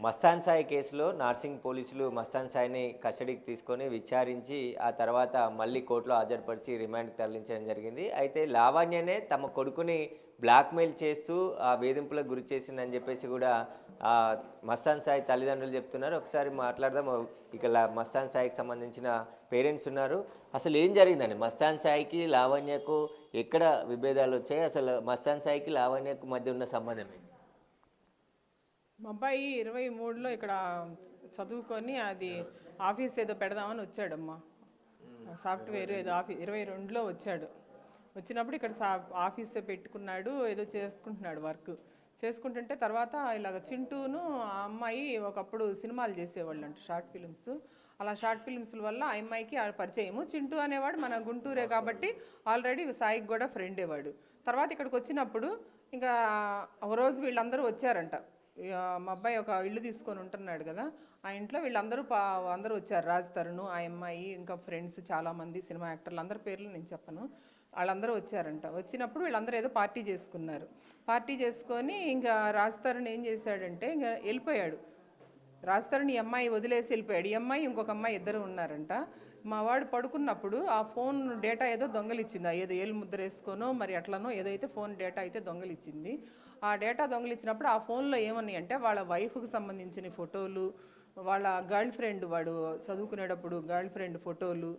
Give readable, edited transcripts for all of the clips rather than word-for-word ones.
మస్తాన్ సాయి కేసులో నార్సింగ్ పోలీసులు మస్తాన్ సాయిని కస్టడీకి తీసుకొని విచారించి ఆ తర్వాత మళ్ళీ కోర్టులో హాజరుపరిచి రిమాండ్కి తరలించడం జరిగింది. అయితే లావణ్యనే తమ కొడుకుని బ్లాక్మెయిల్ చేస్తూ ఆ వేధింపులకు గురి చేసిందని చెప్పేసి కూడా మస్తాన్ సాయి తల్లిదండ్రులు చెప్తున్నారు. ఒకసారి మాట్లాడదాం. ఇక మస్తాన్ సాయికి సంబంధించిన పేరెంట్స్ ఉన్నారు. అసలు ఏం జరిగిందండి? మస్తాన్ సాయికి లావణ్యకు ఎక్కడ విభేదాలు వచ్చాయి? అసలు మస్తాన్ సాయికి లావణ్యకు మధ్య ఉన్న సంబంధం ఏంటి? మా అబ్బాయి 23లో ఇక్కడ చదువుకొని అది ఆఫీస్ ఏదో పెడదామని వచ్చాడమ్మా. సాఫ్ట్వేర్ ఏదో ఆఫీస్ 22లో వచ్చాడు. వచ్చినప్పుడు ఇక్కడ ఆఫీసే పెట్టుకున్నాడు, ఏదో చేసుకుంటున్నాడు వర్క్. చేసుకుంటుంటే తర్వాత ఇలాగ చింటూను ఆ అమ్మాయి ఒకప్పుడు సినిమాలు చేసేవాళ్ళు అంట, షార్ట్ ఫిలిమ్స్. అలా షార్ట్ ఫిలిమ్స్ల వల్ల ఆ అమ్మాయికి పరిచయము. చింటూ అనేవాడు మన గుంటూరే కాబట్టి ఆల్రెడీ సాయికి కూడా ఫ్రెండే వాడు. తర్వాత ఇక్కడికి వచ్చినప్పుడు ఇంకా ఒక రోజు వీళ్ళందరూ వచ్చారంట. మా అబ్బాయి ఒక ఇల్లు తీసుకొని ఉంటున్నాడు కదా, ఆ ఇంట్లో వీళ్ళందరూ అందరూ వచ్చారు. రాజ్ తరుణ్, ఆ అమ్మాయి, ఇంకా ఫ్రెండ్స్ చాలామంది సినిమా యాక్టర్లు, అందరి పేర్లు నేను చెప్పను. వాళ్ళందరూ వచ్చారంట. వచ్చినప్పుడు వీళ్ళందరూ ఏదో పార్టీ చేసుకున్నారు. పార్టీ చేసుకొని ఇంకా రాజ్ తరుణ్ ఏం చేశాడంటే ఇంకా వెళ్ళిపోయాడు. రాజ్ తరుణ్ ఈ అమ్మాయి వదిలేసి వెళ్ళిపోయాడు. ఈ అమ్మాయి ఇంకొక అమ్మాయి ఇద్దరు ఉన్నారంట. మా వాడు పడుకున్నప్పుడు ఆ ఫోన్ డేటా ఏదో దొంగలిచ్చింది. ఏదో ఏలు ముద్ర వేసుకోనో మరి అట్లనో ఏదైతే ఫోన్ డేటా అయితే దొంగలిచ్చింది. ఆ డేటా దొంగలిచ్చినప్పుడు ఆ ఫోన్లో ఏమన్నాయి అంటే వాళ్ళ వైఫ్కి సంబంధించిన ఫోటోలు, వాళ్ళ గర్ల్ ఫ్రెండ్, వాడు చదువుకునేటప్పుడు గర్ల్ ఫ్రెండ్ ఫోటోలు,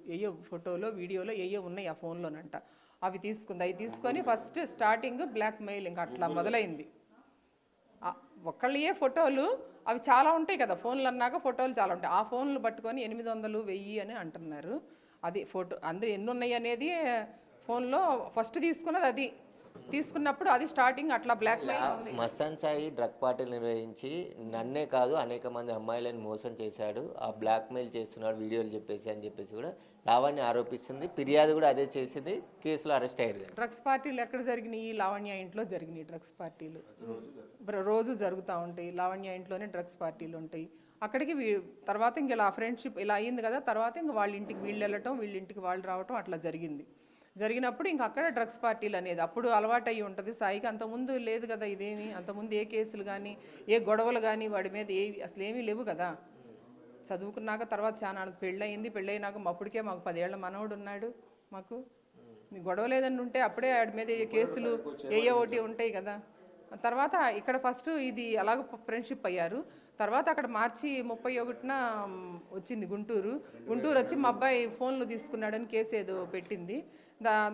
ఫోటోలో వీడియోలో ఉన్నాయి ఆ ఫోన్లోనంట. అవి తీసుకుంది. అవి తీసుకొని ఫస్ట్ స్టార్టింగ్ బ్లాక్ మెయిల్ ఇంకా అట్లా మొదలైంది. ఒక్కళ్ళే ఫోటోలు అవి చాలా ఉంటాయి కదా, ఫోన్లు అన్నాక ఫోటోలు చాలా ఉంటాయి. ఆ ఫోన్లు పట్టుకొని 800, 1000 అని అంటున్నారు. అది ఫోటో అందరూ ఎన్ని ఉన్నాయి అనేది ఫోన్లో ఫస్ట్ తీసుకున్నది. అది తీసుకున్నప్పుడు అది స్టార్టింగ్ అట్లా blackmail. Mastan Sai drug పార్టీలు నిర్వహించి నన్నే కాదు అనేక మంది అమ్మాయిలను మోసం చేశాడు, ఆ బ్లాక్ మెయిల్ చేస్తున్నాడు వీడియోలు చెప్పేసి అని చెప్పేసి కూడా లావణ్య ఆరోపిస్తుంది. ఫిర్యాదు కూడా అదే చేసింది. కేసులో అరెస్ట్ అయ్యారు. డ్రగ్స్ పార్టీలు ఎక్కడ జరిగినాయి? లావణ్య ఇంట్లో జరిగినాయి డ్రగ్స్ పార్టీలు. రోజు జరుగుతూ ఉంటాయి. లావణ్య ఇంట్లోనే డ్రగ్స్ పార్టీలు ఉంటాయి. అక్కడికి తర్వాత ఇంక ఇలా ఫ్రెండ్షిప్ ఇలా అయ్యింది కదా, తర్వాత ఇంక వాళ్ళ ఇంటికి వీళ్ళు వెళ్ళటం, వీళ్ళ ఇంటికి వాళ్ళు రావటం అట్లా జరిగింది. జరిగినప్పుడు ఇంక అక్కడ డ్రగ్స్ పార్టీలు అనేది అప్పుడు అలవాటు అయ్యి ఉంటుంది సాయికి. అంతకుముందు లేదు కదా ఇదేమి, అంతకుముందు ఏ కేసులు కానీ ఏ గొడవలు కానీ వాడి మీద అసలు ఏమీ లేవు కదా. చదువుకున్నాక తర్వాత చాలా పెళ్ళయింది. పెళ్ళయినాక అప్పటికే మాకు 10 ఏళ్ల మనవడు ఉన్నాడు. మాకు గొడవ లేదని ఉంటే అప్పుడే వాడి మీద కేసులు ఒకటి ఉంటాయి కదా. తర్వాత ఇక్కడ ఫస్ట్ ఇది అలాగ ఫ్రెండ్షిప్ అయ్యారు. తర్వాత అక్కడ మార్చి 31న వచ్చింది గుంటూరు వచ్చి మా అబ్బాయి ఫోన్లు తీసుకున్నాడని కేసు ఏదో పెట్టింది.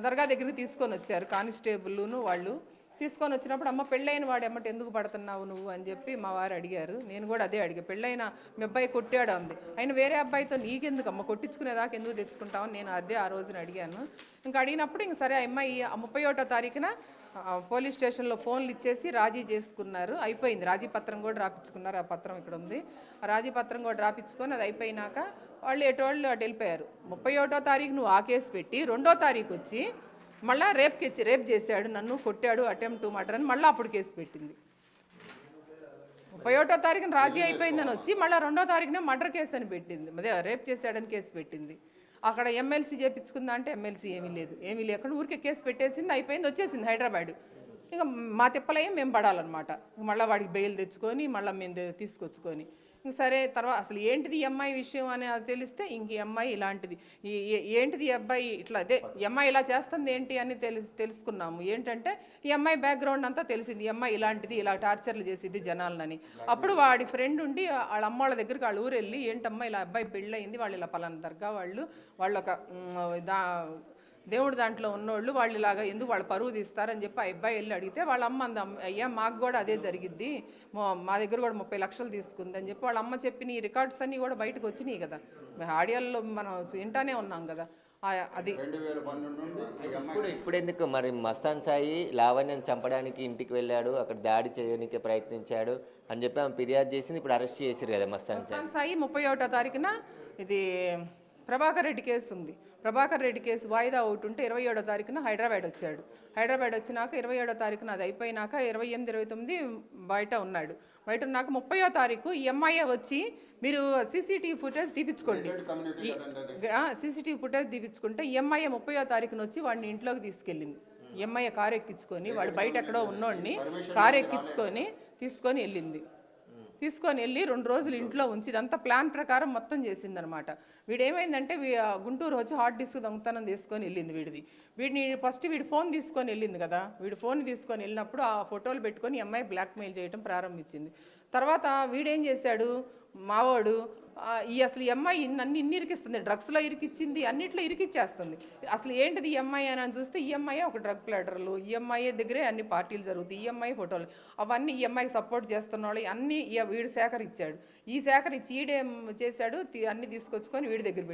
దర్గా దగ్గరికి తీసుకొని వచ్చారు కానిస్టేబుల్ను వాళ్ళు. తీసుకొని వచ్చినప్పుడు అమ్మ పెళ్ళైన వాడు ఎమ్మటి ఎందుకు పడుతున్నావు నువ్వు అని చెప్పి మా వారు అడిగారు. నేను కూడా అదే అడిగా, పెళ్ళైన మీ అబ్బాయి కొట్టాడు అంది. ఆయన వేరే అబ్బాయితో నీకెందుకు అమ్మ, కొట్టించుకునేదాకా ఎందుకు తెచ్చుకుంటావు నేను అదే ఆ రోజున అడిగాను. ఇంకా అడిగినప్పుడు ఇంక సరే ఆ అమ్మాయి 31వ తారీఖున పోలీస్ స్టేషన్లో ఫోన్లు ఇచ్చేసి రాజీ చేసుకున్నారు. అయిపోయింది. రాజీ పత్రం కూడా రాపించుకున్నారు. ఆ పత్రం ఇక్కడ ఉంది. ఆ రాజీ పత్రం కూడా రాపించుకొని అది అయిపోయినాక వాళ్ళు ఎటువాళ్ళు అటు వెళ్ళిపోయారు. 31వ తారీఖు నువ్వు ఆ కేసు పెట్టి 2వ తారీఖు వచ్చి మళ్ళీ రేప్ చేశాడు, నన్ను కొట్టాడు, అటెంప్ట్ టు మర్డర్ అని మళ్ళీ అప్పుడు కేసు పెట్టింది. 31వ తారీఖున రాజీ అయిపోయిందని వచ్చి మళ్ళీ 2వ తారీఖున మర్డర్ కేసు అని పెట్టింది. అదే రేప్ చేశాడని కేసు పెట్టింది. అక్కడ ఎమ్మెల్సీ చేపించుకుందా అంటే ఎమ్మెల్సీ ఏమీ లేకుండా ఊరికే కేసు పెట్టేసింది. అయిపోయింది, వచ్చేసింది హైదరాబాద్. ఇంకా మా తిప్పలేం మేము పడాలన్నమాట. మళ్ళీ వాడికి బెయిల్ తెచ్చుకొని మళ్ళీ మేము తీసుకొచ్చుకొని ఇంక సరే. తర్వాత అసలు ఏంటిది ఈ అమ్మాయి విషయం అని అది తెలిస్తే ఇంక ఈ అమ్మాయి ఇలాంటిది, ఏంటిది ఈ అబ్బాయి ఇట్లా, అదే ఈ అమ్మాయి ఇలా చేస్తుంది ఏంటి అని తెలుసుకున్నాము. ఏంటంటే ఈ అమ్మాయి బ్యాక్గ్రౌండ్ అంతా తెలిసింది. ఈ అమ్మాయి ఇలాంటిది, ఇలా టార్చర్లు చేసేది జనాలని. అప్పుడు వాడి ఫ్రెండ్ ఉండి వాళ్ళ అమ్మ వాళ్ళ దగ్గరికి వాళ్ళ ఊరు వెళ్ళి, ఏంటమ్మా ఇలా అబ్బాయి పెళ్ళయింది, వాళ్ళు ఇలా పలానా దర్గా వాళ్ళు ఒక దేవుడు దాంట్లో ఉన్నోళ్ళు వాళ్ళు ఇలాగా ఎందుకు వాళ్ళ పరువు తీస్తారని చెప్పి ఆ అబ్బాయి వెళ్ళి అడిగితే వాళ్ళ అమ్మ అంది, అయ్యా మాకు కూడా అదే జరిగిద్ది, మా దగ్గర కూడా 30 లక్షలు తీసుకుంది అని చెప్పి వాళ్ళ అమ్మ చెప్పిన ఈ రికార్డ్స్ అన్నీ కూడా బయటకు వచ్చినాయి కదా, ఆడియోలో మనం వింటానే ఉన్నాం కదా. అది ఇప్పుడు ఎందుకు మరి మస్తాన్ సాయి లావణ్యను చంపడానికి ఇంటికి వెళ్ళాడు, అక్కడ దాడి చేయడానికి ప్రయత్నించాడు అని చెప్పి ఆమె ఫిర్యాదు చేసింది. ఇప్పుడు అరెస్ట్ చేశారు కదా మస్తాన్ సాయి. 31వ తారీఖున ఇది ప్రభాకర్ రెడ్డి కేసు ఉంది. ప్రభాకర్ రెడ్డి కేసు వాయిదా ఒకటి ఉంటే 27వ తారీఖున హైదరాబాద్ వచ్చాడు. హైదరాబాద్ వచ్చినాక 27వ తారీఖున అది అయిపోయినాక 28, 29 బయట ఉన్నాడు. బయట ఉన్నాక 30వ తారీఖు ఈ అమ్మాయి వచ్చి మీరు సీసీటీవీ ఫుటేజ్ తీపించుకోండి, సీసీటీవీ ఫుటేజ్ తీపించుకుంటే ఈ అమ్మాయి 30వ తారీఖున వచ్చి వాడిని ఇంట్లోకి తీసుకెళ్ళింది. ఈ అమ్మాయి కారు ఎక్కించుకొని, వాడు బయట ఎక్కడో ఉన్నోడిని కారు ఎక్కించుకొని తీసుకొని వెళ్ళింది. తీసుకొని వెళ్ళి 2 రోజులు ఇంట్లో ఉంచి ఇదంతా ప్లాన్ ప్రకారం మొత్తం చేసిందనమాట. వీడేమైందంటే గుంటూరు వచ్చి హార్డ్ డిస్క్ దొంగతనం తీసుకొని వెళ్ళింది వీడిని ఫస్ట్ వీడి ఫోన్ తీసుకొని వెళ్ళింది కదా, వీడి ఫోన్ తీసుకొని వెళ్ళినప్పుడు ఆ ఫోటోలు పెట్టుకొని ఈ అమ్మాయి బ్లాక్మెయిల్ చేయడం ప్రారంభించింది. తర్వాత వీడేం చేశాడు మావాడు, అసలు ఈ అమ్మాయి నన్ను ఇన్ని ఇరికిస్తుంది, డ్రగ్స్లో ఇరికిచ్చింది, అన్నిట్లో ఇరికిచ్చేస్తుంది, అసలు ఏంటిది ఈ అమ్మాయి అని చూస్తే ఈ అమ్మాయి ఒక డ్రగ్ ప్లేడర్లు, ఈ అమ్మాయి దగ్గరే అన్ని పార్టీలు జరుగుతాయి, ఈ అమ్మాయి ఫోటోలు అవన్నీ ఈ అమ్మాయికి సపోర్ట్ చేస్తున్న వాళ్ళు అన్నీ వీడు సేకరించాడు. ఈ సేకరించి ఈడేం చేశాడు, అన్నీ తీసుకొచ్చుకొని వీడి దగ్గర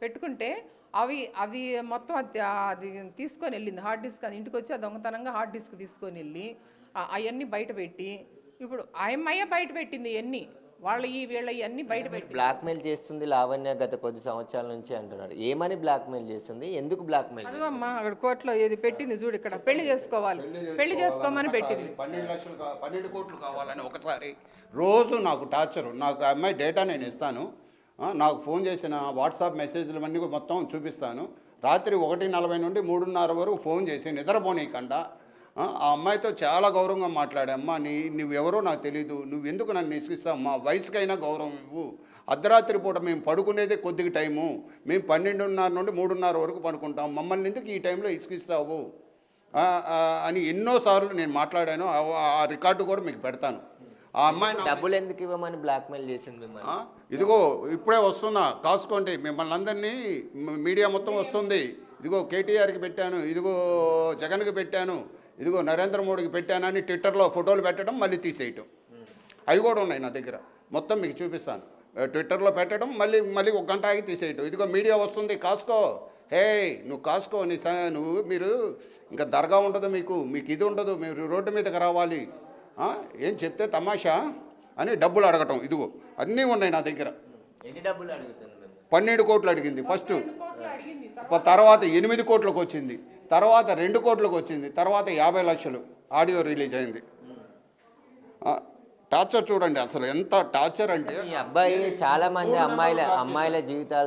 పెట్టుకుంటే అవి మొత్తం అది తీసుకొని వెళ్ళింది హార్డ్ డిస్క్. అది ఇంటికి వచ్చి ఆ దొంగతనంగా హార్డ్ డిస్క్ తీసుకొని వెళ్ళి అవన్నీ బయట పెట్టి, ఇప్పుడు ఆ అమ్మాయే బయట పెట్టింది ఇవన్నీ, వీళ్ళ ఇవన్నీ బయట పెట్టి బ్లాక్మెయిల్ చేస్తుంది లావణ్య గత కొద్ది సంవత్సరాల నుంచి అంటున్నారు. ఏమని బ్లాక్మెయిల్ చేస్తుంది, ఎందుకు బ్లాక్మెయిల్? అదిగమ్మా అక్కడ కోర్టులో ఏది పెట్టింది చూడు, ఇక్కడ పెళ్లి చేసుకోవాలి, పెళ్లి చేసుకోమని పెట్టింది. 12 లక్షలు 12 కోట్లు కావాలని ఒకసారి రోజు నాకు టార్చరు. నాకు అమ్మాయి డేటా నేను ఇస్తాను, నాకు ఫోన్ చేసిన వాట్సాప్ మెసేజ్లు అన్నీ మొత్తం చూపిస్తాను. రాత్రి 1:40 నుండి 3:30 వరకు ఫోన్ చేసి నిద్రపోనీయకుండా ఆ అమ్మాయితో చాలా గౌరవంగా మాట్లాడమ్మా, నువ్వెవరో నాకు తెలీదు, నువ్వెందుకు నన్ను నిశ్చిస్తావు, మా వయసుకైనా గౌరవం ఇవ్వు, అర్ధరాత్రి పూట మేము పడుకునేదే కొద్దిగా టైము, మేము 12:30 నుండి 3:30 వరకు పడుకుంటాం, మమ్మల్ని ఎందుకు ఈ టైంలో ఇసుకిస్తావు అని ఎన్నోసార్లు నేను మాట్లాడాను. ఆ రికార్డు కూడా మీకు పెడతాను. ఆ అమ్మాయి డబ్బులు ఎందుకు ఇవ్వమని బ్లాక్మెయిల్ చేసింది మిమ్మల్ని? ఇదిగో ఇప్పుడే వస్తున్నా, కాసుకోండి, మిమ్మల్ని అందరినీ మీడియా మొత్తం వస్తుంది. ఇదిగో కేటీఆర్కి పెట్టాను, ఇదిగో జగన్కి పెట్టాను, ఇదిగో నరేంద్ర మోడీకి పెట్టానని ట్విట్టర్లో ఫోటోలు పెట్టడం మళ్ళీ తీసేయటం, అవి కూడా ఉన్నాయి నా దగ్గర, మొత్తం మీకు చూపిస్తాను. ట్విట్టర్లో పెట్టడం మళ్ళీ 1 గంట ఆగి తీసేయటం. ఇదిగో మీడియా వస్తుంది, కాసుకో, నువ్వు కాసుకో, మీరు ఇంకా దర్గా ఉండదు, మీకు ఇది ఉండదు, మీరు రోడ్డు మీదకి రావాలి, ఏం చెప్తే తమాషా అని డబ్బులు అడగటం. ఇదిగో అన్నీ ఉన్నాయి నా దగ్గర. ఎన్ని డబ్బులు అడుగుతుంది? 12 కోట్లు అడిగింది ఫస్ట్, తర్వాత 8 కోట్లకు వచ్చింది, తర్వాత 2 కోట్లకు వచ్చింది, తర్వాత 50 లక్షలు ఆడియో రిలీజ్ అయింది. టార్చర్ చూడండి, అసలు ఎంత టార్చర్ అంటే. ఈ అబ్బాయి చాలా మంది అమ్మాయిల జీవితాలు